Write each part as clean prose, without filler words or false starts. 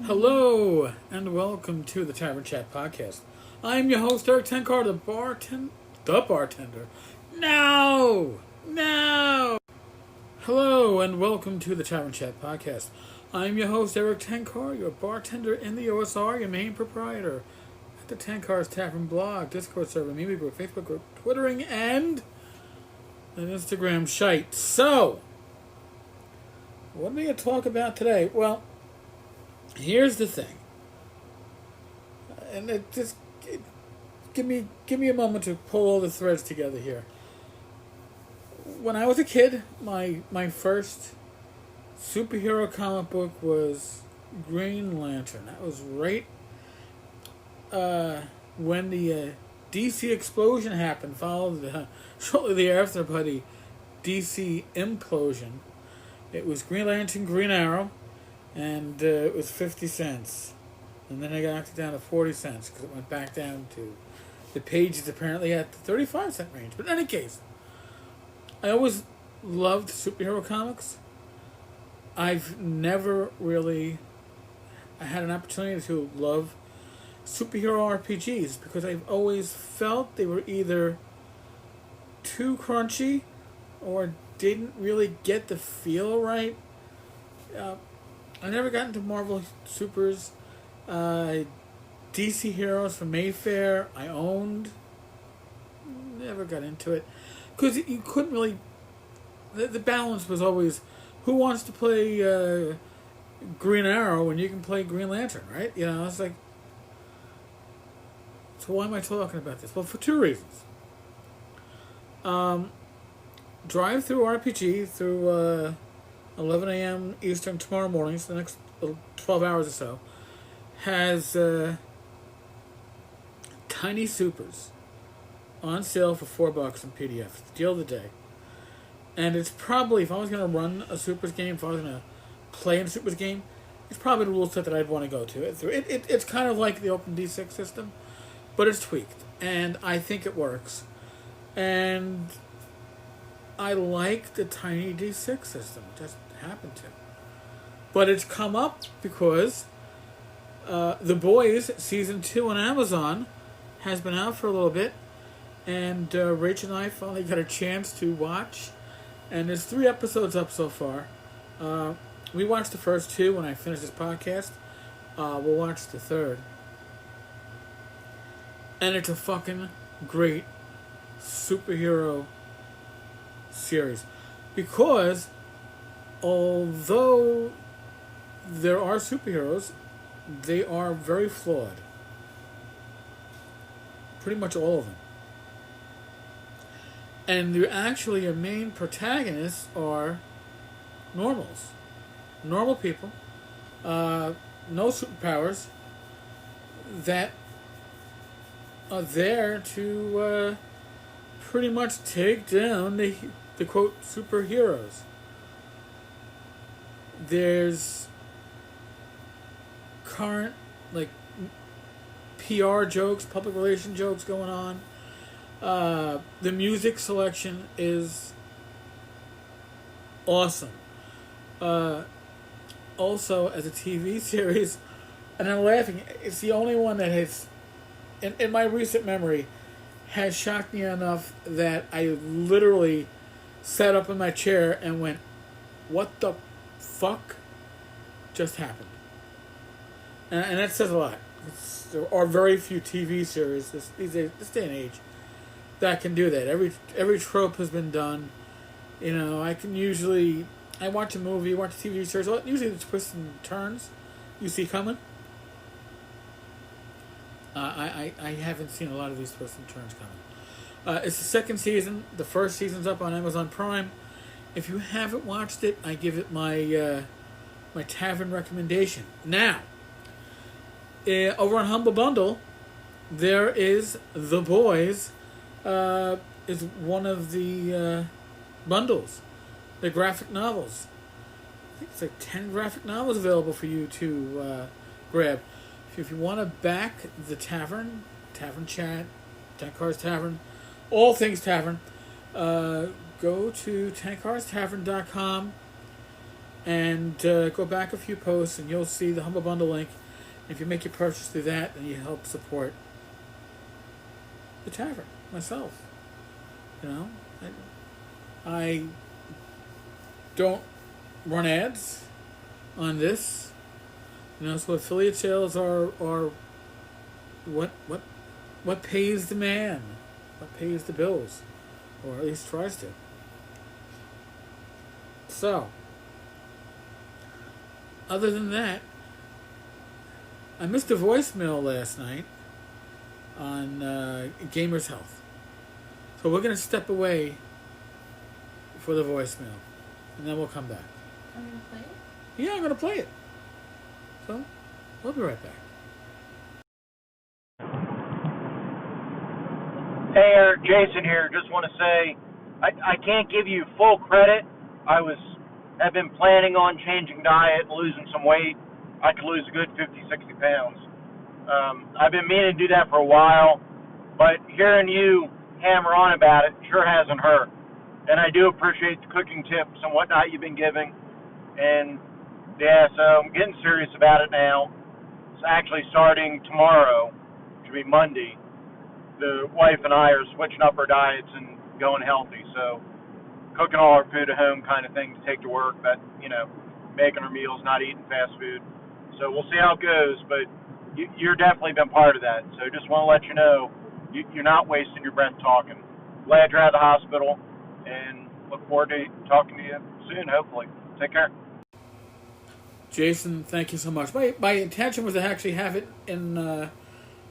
Hello, and welcome to the Tavern Chat Podcast. I am your host, Eric Tenkar, the bartender. No! No! Hello, and welcome to the Tavern Chat Podcast. I am your host, Eric Tenkar, your bartender in the OSR, your main proprietor at the Tenkar's Tavern blog, Discord server, meme group, Facebook group, Twittering, and an Instagram shite. So, what are we going to talk about today? Well, here's the thing, and give me a moment to pull all the threads together here. When I was a kid, my first superhero comic book was Green Lantern. That was right when the DC explosion happened, followed shortly thereafter by the DC implosion. It was Green Lantern, Green Arrow, and it was 50 cents. And then I got it down to 40 cents because it went back down to the pages apparently at the 35-cent range. But in any case, I always loved superhero comics. I've never really had an opportunity to love superhero RPGs because I've always felt they were either too crunchy or didn't really get the feel right. I never got into Marvel Supers. DC Heroes from Mayfair I owned. Never got into it. Because you couldn't really... The balance was always, who wants to play Green Arrow when you can play Green Lantern, right? You know, it's like... So why am I talking about this? Well, for two reasons. Drive-through RPG through 11 a.m. Eastern tomorrow morning, so the next 12 hours or so, has Tiny Supers on sale for $4 in PDF. It's the deal of the day. And it's probably, if I was going to run a Supers game, if I was going to play in a Supers game, it's probably the rule set that I'd want to go to. It's kind of like the Open D6 system, but it's tweaked. And I think it works. And I like the Tiny D6 system. It just happened to. But it's come up because The Boys Season 2 on Amazon has been out for a little bit. And Rachel and I finally got a chance to watch. And there's 3 episodes up so far. We watched the first 2 when I finished this podcast. We'll watch the 3rd. And it's a fucking great superhero series. Because although there are superheroes, they are very flawed. Pretty much all of them. And your main protagonists are normals. Normal people. No superpowers. That are there to pretty much take down the quote superheroes. There's current PR jokes, public relation jokes going on. The music selection is awesome. Also, as a TV series, and I'm laughing, it's the only one that has, in my recent memory, has shocked me enough that I literally sat up in my chair and went, what the fuck just happened? And that says a lot. There are very few TV series this day and age that can do that. Every trope has been done. You know, I watch a movie, watch a TV series, usually the twists and turns you see coming. I haven't seen a lot of these twists and turns coming. It's the second season. The first season's up on Amazon Prime. If you haven't watched it, I give it my tavern recommendation. Now, over on Humble Bundle, there is The Boys. Is one of the bundles, the graphic novels. I think it's like 10 graphic novels available for you to grab. If you want to back the Tavern Chat, Tenkar's Tavern, all things Tavern, go to tenkarstavern.com and go back a few posts, and you'll see the Humble Bundle link. If you make your purchase through that, then you help support the tavern, myself. You know, I don't run ads on this. You know, so affiliate sales are what pays the man, what pays the bills, or at least tries to. So, other than that, I missed a voicemail last night on Gamer's Health. So we're going to step away for the voicemail, and then we'll come back. Are you going to play it? Yeah, I'm going to play it. So, we'll be right back. Hey Eric, Jason here. Just want to say I can't give you full credit. Have been planning on changing diet, losing some weight. I could lose a good 50, 60 pounds. I've been meaning to do that for a while, but hearing you hammer on about it sure hasn't hurt. And I do appreciate the cooking tips and whatnot you've been giving. And yeah, so I'm getting serious about it now. It's actually starting tomorrow, which will be Monday. The wife and I are switching up our diets and going healthy. So cooking all our food at home kind of thing to take to work, but, you know, making our meals, not eating fast food. So we'll see how it goes, but you're definitely been part of that. So just want to let you know you're not wasting your breath talking. Glad you're out of the hospital, and look forward to talking to you soon, hopefully. Take care. Jason, thank you so much. My intention was to actually have it in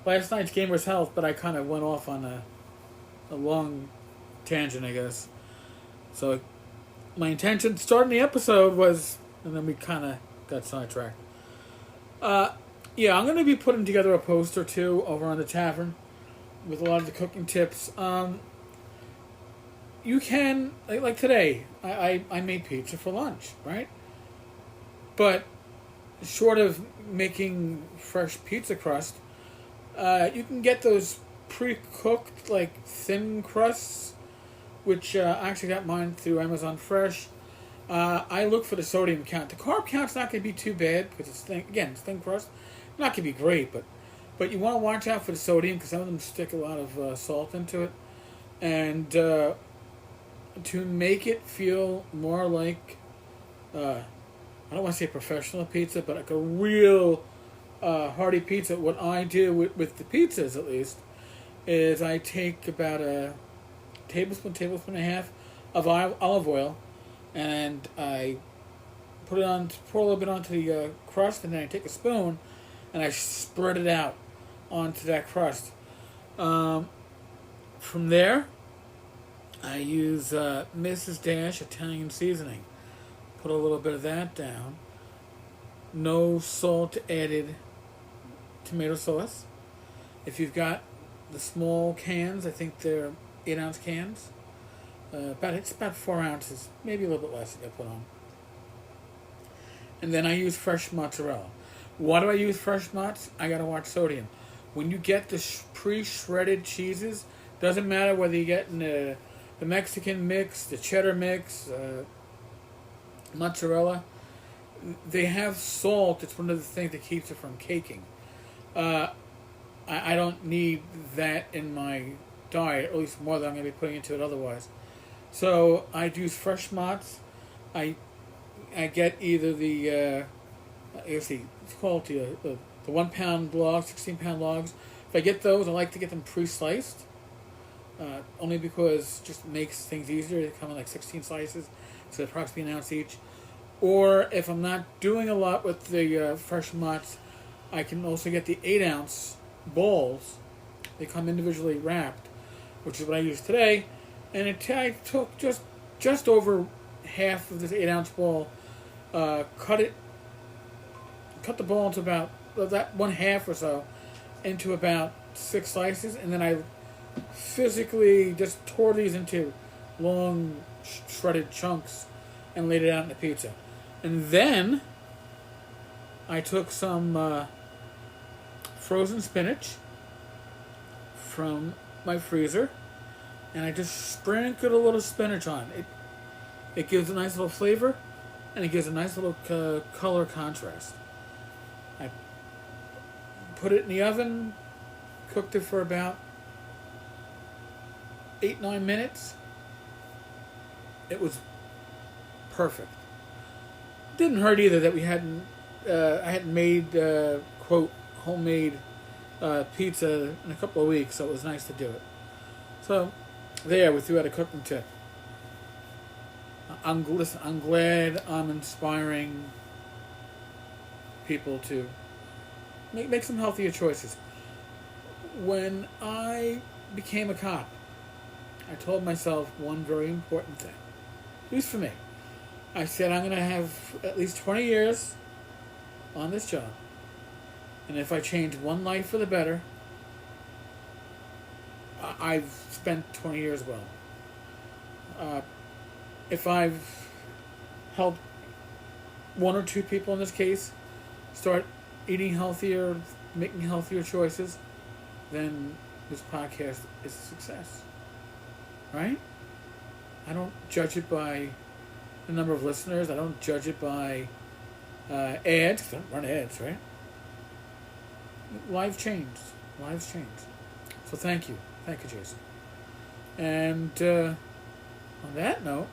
last night's Gamer's Health, but I kind of went off on a long tangent, I guess. So my intention starting the episode was, and then we kind of got sidetracked. Yeah, I'm going to be putting together a post or two over on the tavern with a lot of the cooking tips. You can, like today, I made pizza for lunch, right? But short of making fresh pizza crust, you can get those pre-cooked, like, thin crusts, which I actually got mine through Amazon Fresh. I look for the sodium count. The carb count's not going to be too bad because it's thin. Again, it's thin crust. Not going to be great, but you want to watch out for the sodium because some of them stick a lot of salt into it. And to make it feel more like, I don't want to say professional pizza, but like a real hearty pizza, what I do with the pizzas at least, is I take about a tablespoon and a half of olive oil, and I pour a little bit onto the crust, and then I take a spoon and I spread it out onto that crust. From there, I use Mrs. Dash Italian seasoning. Put a little bit of that down. No salt added tomato sauce. If you've got the small cans, I think they're 8-ounce cans. It's about 4 ounces, maybe a little bit less that I put on. And then I use fresh mozzarella. Why do I use fresh mozz? I gotta watch sodium. When you get the pre-shredded cheeses, doesn't matter whether you're getting the Mexican mix, the cheddar mix, mozzarella, they have salt. It's one of the things that keeps it from caking. I don't need that in my diet, at least more than I'm going to be putting into it otherwise. So I use fresh mozz. I get either the it's called the 1 pound logs, 16 pound logs. If I get those, I like to get them pre-sliced. Only because it just makes things easier. They come in like 16 slices, so approximately 1 ounce each. Or if I'm not doing a lot with the fresh mozz, I can also get the 8-ounce balls. They come individually wrapped, which is what I use today. And I took just over half of this 8-ounce ball, cut the ball into about that 1/2 or so, into about 6 slices, and then I physically just tore these into long shredded chunks and laid it out in the pizza. And then I took some frozen spinach from my freezer, and I just sprinkled a little spinach on it. It gives a nice little flavor, and it gives a nice little color contrast. I put it in the oven, cooked it for about 8-9 minutes. It was perfect. Didn't hurt either that we hadn't I hadn't made quote homemade pizza in a couple of weeks, so it was nice to do it. So there, we threw out a cooking tip. I'm glad I'm inspiring people to make some healthier choices. When I became a cop, I told myself one very important thing, at least for me. I said I'm going to have at least 20 years on this job. And if I change one life for the better, I've spent 20 years well. If I've helped one or two people in this case start eating healthier, making healthier choices, then this podcast is a success. Right? I don't judge it by the number of listeners. I don't judge it by ads. 'Cause I don't run ads, right? Lives change. So thank you. Thank you, Jason. And on that note,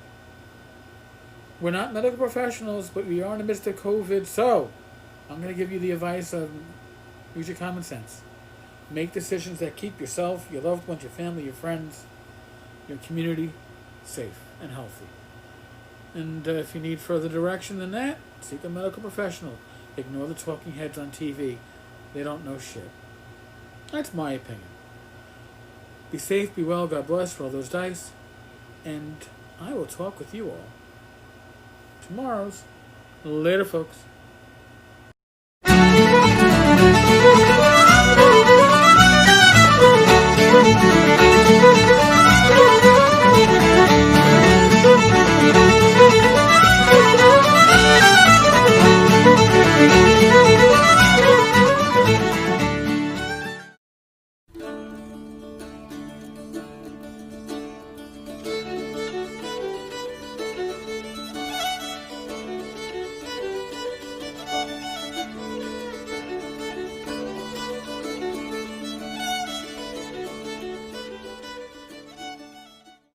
we're not medical professionals, but we are in the midst of COVID, so I'm going to give you the advice of use your common sense. Make decisions that keep yourself, your loved ones, your family, your friends, your community safe and healthy. And if you need further direction than that, seek a medical professional. Ignore the talking heads on TV. They don't know shit. That's my opinion. Be safe, be well, God bless, roll those dice, and I will talk with you all tomorrow's. Later, folks.